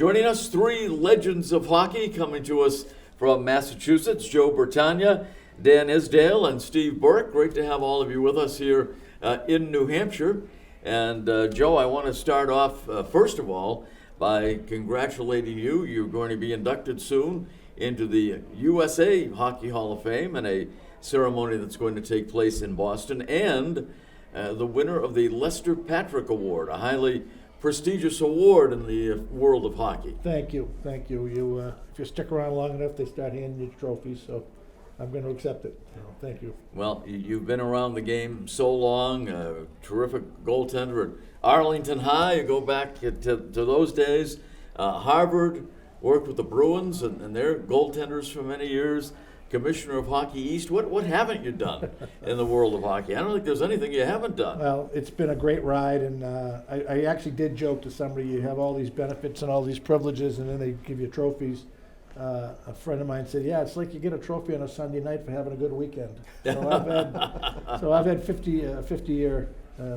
Joining us, three legends of hockey coming to us from Massachusetts, Joe Bertagna, Dan Esdale, and Steve Burke. Great to have all of you with us here in New Hampshire. And Joe, I want to start off, first of all, by congratulating you. You're going to be inducted soon into the USA Hockey Hall of Fame in a ceremony that's going to take place in Boston, and the winner of the Lester Patrick Award, a highly prestigious award in the world of hockey. Thank you. If you stick around long enough, they start handing you trophies, so I'm going to accept it. Thank you. Well, you've been around the game so long, terrific goaltender at Arlington High. You go back to those days. Harvard, worked with the Bruins and their goaltenders for many years. Commissioner of Hockey East. What haven't you done in the world of hockey? I don't think there's anything you haven't done. Well, it's been a great ride, and I actually did joke to somebody, you have all these benefits and all these privileges, and then they give you trophies. A friend of mine said, yeah, it's like you get a trophy on a Sunday night for having a good weekend. So I've had 50-year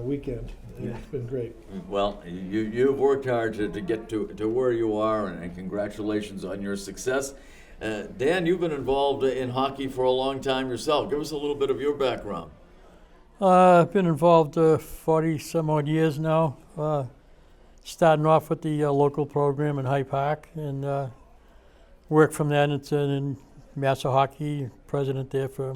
weekend, and it's been great. Well, you've worked hard to get to where you are, and congratulations on your success. Dan, you've been involved in hockey for a long time yourself. Give us a little bit of your background. I've been involved 40 some odd years now. Starting off with the local program in Hyde Park, and worked from that in Massa Hockey, president there for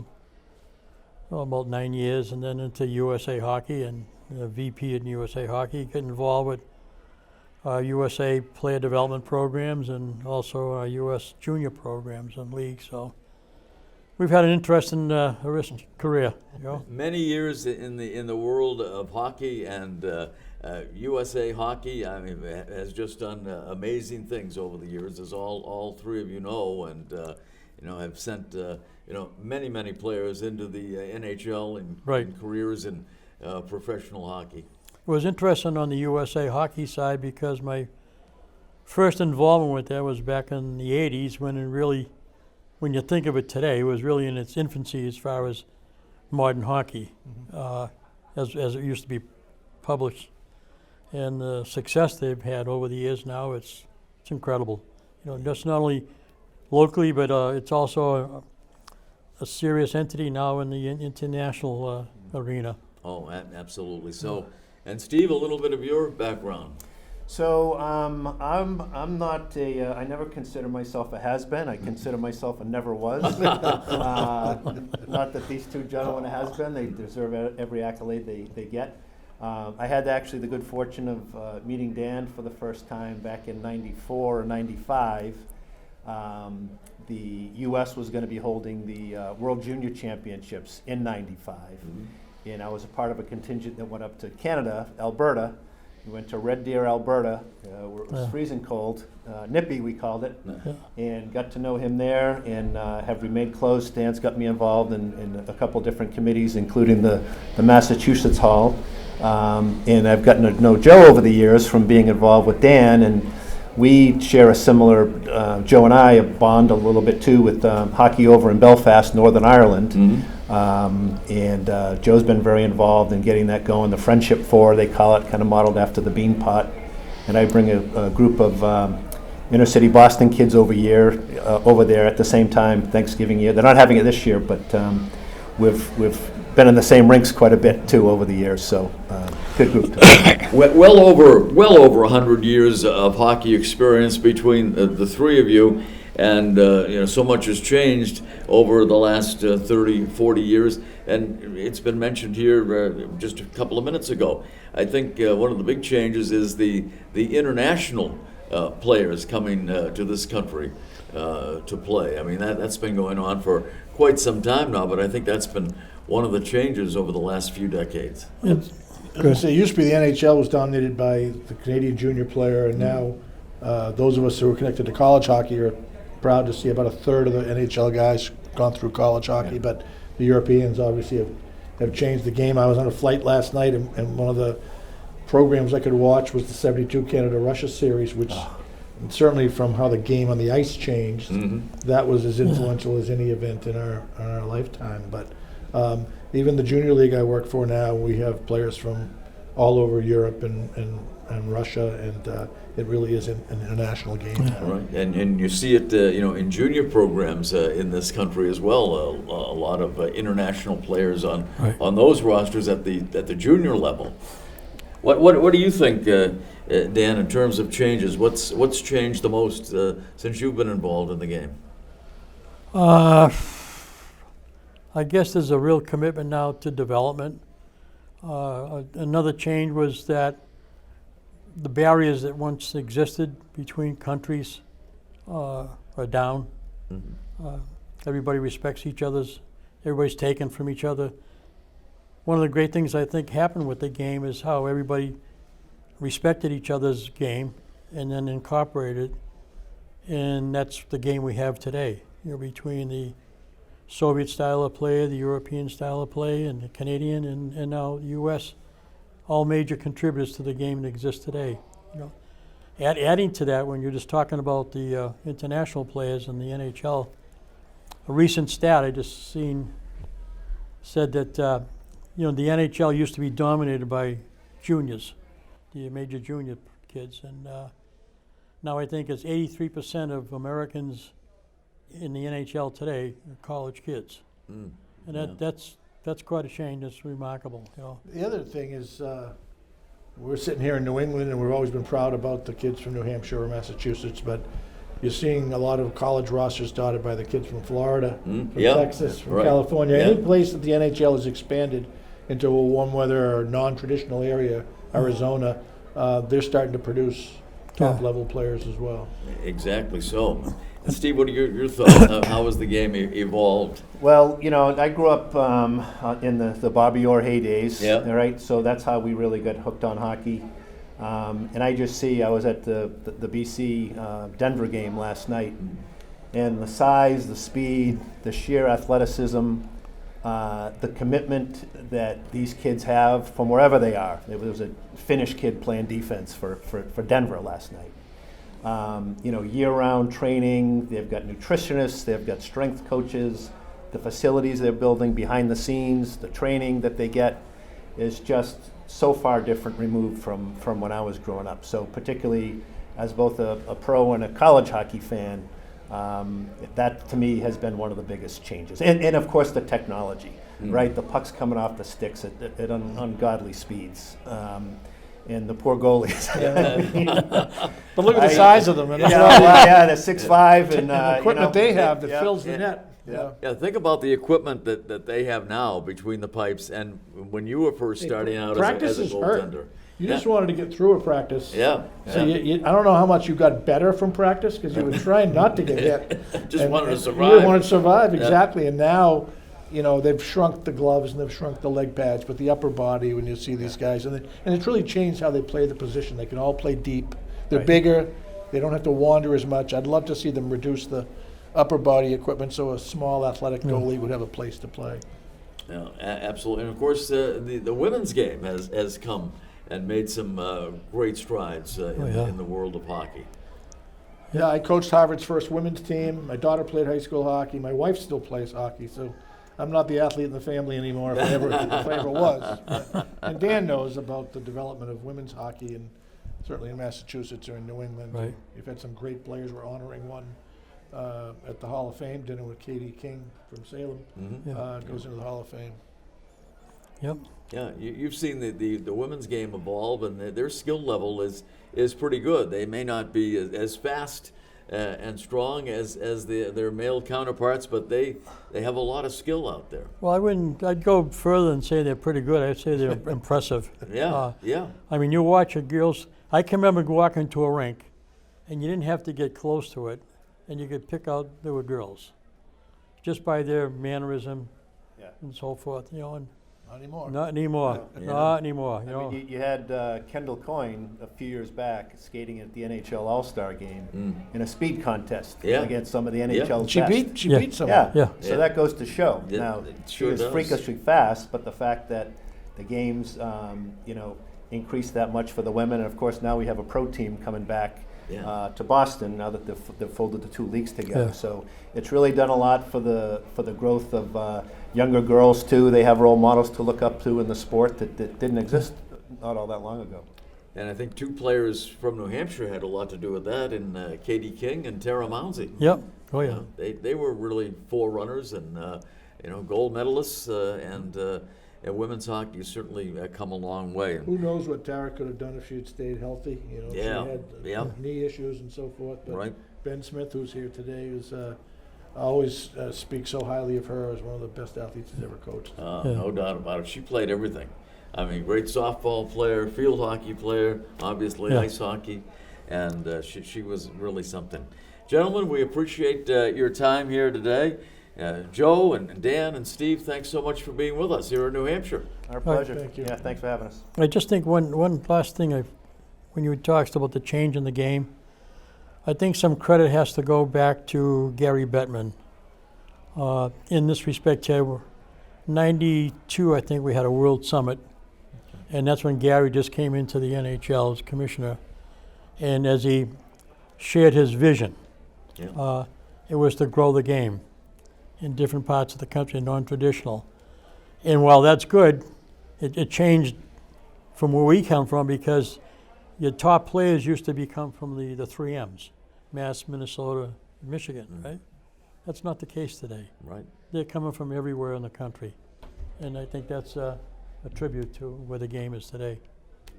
about 9 years, and then into USA Hockey and VP in USA Hockey. Get involved with USA player development programs and also US junior programs and leagues. So we've had an interesting career. You know? Many years in the world of hockey, and USA Hockey, I mean, has just done amazing things over the years, as all three of you know, and have sent many players into the NHL and careers in professional hockey. It was interesting on the USA Hockey side because my first involvement with that was back in the 80s when you think of it today, it was really in its infancy as far as modern hockey, as it used to be published. And the success they've had over the years now, it's incredible. Just not only locally, but it's also a serious entity now in the international arena. Oh, absolutely. So. And Steve, a little bit of your background. So I'm not I never consider myself a has-been. I consider myself a never was. Not that these two gentlemen are has-been. They deserve every accolade they get. I had actually the good fortune of meeting Dan for the first time back in '94 or '95. The U.S. was going to be holding the World Junior Championships in '95. Mm-hmm. And I was a part of a contingent that went up to Canada, Alberta. We went to Red Deer, Alberta, where it was freezing cold, nippy we called it, and got to know him there and have remained close. Dan's got me involved in a couple different committees, including the Massachusetts Hall. And I've gotten to know Joe over the years from being involved with Dan, and we share a similar, Joe and I bond a little bit too with hockey over in Belfast, Northern Ireland. Mm-hmm. And Joe's been very involved in getting that going. The Friendship Four, they call it, kind of modeled after the Bean Pot. And I bring a group of inner city Boston kids over there at the same time, Thanksgiving year. They're not having it this year, but we've been in the same rinks quite a bit too over the years. So good group. Well over 100 years of hockey experience between the three of you. And so much has changed over the last 30, 40 years. And it's been mentioned here just a couple of minutes ago. I think one of the big changes is the international players coming to this country to play. I mean, that's been going on for quite some time now, but I think that's been one of the changes over the last few decades. It used to be the NHL was dominated by the Canadian junior player, and now those of us who are connected to college hockey are proud to see about a third of the NHL guys gone through college hockey, but the Europeans obviously have changed the game. I was on a flight last night, and one of the programs I could watch was the 72 Canada-Russia series, which certainly from how the game on the ice changed, that was as influential as any event in our lifetime. But even the junior league I work for now, we have players from all over Europe and Russia, and it really is an international game now. Right, and you see it, in junior programs in this country as well. A lot of international players on those rosters at the junior level. What do you think, Dan, in terms of changes? What's changed the most since you've been involved in the game? I guess there's a real commitment now to development. Another change was that the barriers that once existed between countries are down. Mm-hmm. Everybody respects each other's. Everybody's taken from each other. One of the great things I think happened with the game is how everybody respected each other's game and then incorporated, and that's the game we have today. Between the Soviet style of play, the European style of play, and the Canadian, and now the U.S. All major contributors to the game that exists today. Adding to that, when you're just talking about the international players in the NHL, a recent stat I just seen said that the NHL used to be dominated by juniors, the major junior kids, and now I think it's 83% of Americans in the NHL today are college kids, and that's quite a change. That's remarkable. The other thing is, we're sitting here in New England, and we've always been proud about the kids from New Hampshire or Massachusetts, but you're seeing a lot of college rosters dotted by the kids from Florida, from Texas, from California. Yeah. Any place that the NHL has expanded into a warm weather or non-traditional area, Arizona, they're starting to produce top-level players as well. Exactly so. And Steve, what are your thoughts? How has the game evolved? Well, I grew up in the Bobby Orr heydays, Yeah. right? So that's how we really got hooked on hockey. And I just see, I was at the BC Denver game last night, and the size, the speed, the sheer athleticism, the commitment that these kids have from wherever they are. There was a Finnish kid playing defense for Denver last night. Year-round training. They've got nutritionists. They've got strength coaches. The facilities they're building behind the scenes, the training that they get is just so far different removed from when I was growing up. So particularly as both a pro and a college hockey fan, that to me has been one of the biggest changes. And of course the technology, right? The puck's coming off the sticks at ungodly speeds. And the poor goalies. But look at the size of them. And they're 6'5", and the equipment they have that fills the net. Yeah, think about the equipment that they have now between the pipes and when you were first starting out as a goaltender. You just wanted to get through a practice. Yeah. So I don't know how much you got better from practice because you were trying not to get hit. Just wanted to survive. You wanted to survive, exactly. And now, they've shrunk the gloves and they've shrunk the leg pads, but the upper body, when you see these guys, and it's really changed how they play the position. They can all play deep. They're bigger. They don't have to wander as much. I'd love to see them reduce the upper body equipment so a small athletic goalie would have a place to play. Yeah, absolutely. And of course, the women's game has come and made some great strides in the world of hockey. Yeah, I coached Harvard's first women's team. My daughter played high school hockey. My wife still plays hockey, so I'm not the athlete in the family anymore if I ever was. And Dan knows about the development of women's hockey, and certainly in Massachusetts or in New England. Right. We've had some great players. We're honoring one at the Hall of Fame, dinner with Katie King from Salem. Goes into the Hall of Fame. Yep. Yeah, you've seen the women's game evolve, and their skill level is pretty good. They may not be as fast and strong as their male counterparts, but they have a lot of skill out there. Well, I'd go further and say they're pretty good. I'd say they're impressive. Yeah. I mean, you watch a girls. I can remember walking to a rink, and you didn't have to get close to it, and you could pick out there were girls, just by their mannerism and so forth. And Not anymore. not anymore. Not anymore. I mean, you had Kendall Coyne a few years back skating at the NHL All-Star game in a speed contest against some of the NHL's She best. beat someone. Yeah. So that goes to show. It Now, sure she was does. freakishly fast, but the fact that the games, increased that much for the women, and of course now we have a pro team coming back to Boston now that they've folded the two leagues together. Yeah. So it's really done a lot for the growth of younger girls too. They have role models to look up to in the sport that didn't exist not all that long ago. And I think 2 players from New Hampshire had a lot to do with that, in Katie King and Tara Mounsey. Yep. Oh, yeah. They were really forerunners and gold medalists, and women's hockey has certainly come a long way. Who knows what Tara could have done if she had stayed healthy? You know, Yeah, she had yeah. knee issues and so forth. But Right. Ben Smith, who's here today, is always speaks so highly of her as one of the best athletes he's ever coached. No doubt about it. She played everything. I mean, great softball player, field hockey player, obviously Yeah. ice hockey, and she was really something. Gentlemen, we appreciate your time here today. Joe and Dan and Steve, thanks so much for being with us here in New Hampshire. Our pleasure. Thank you. Yeah, thanks for having us. I just think one last thing, when you talked about the change in the game, I think some credit has to go back to Gary Bettman. In this respect, 92, I think we had a World Summit, and that's when Gary just came into the NHL as commissioner. And as he shared his vision, Yeah. it was to grow the game in different parts of the country, non-traditional. And while that's good, it changed from where we come from, because your top players used to come from the 3Ms, Mass, Minnesota, Michigan, right? That's not the case today. Right. They're coming from everywhere in the country. And I think that's a tribute to where the game is today.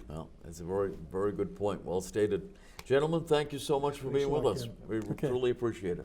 Well, that's a very, very good point. Well stated. Gentlemen, thank you so much for being with us. We Okay. truly appreciate it.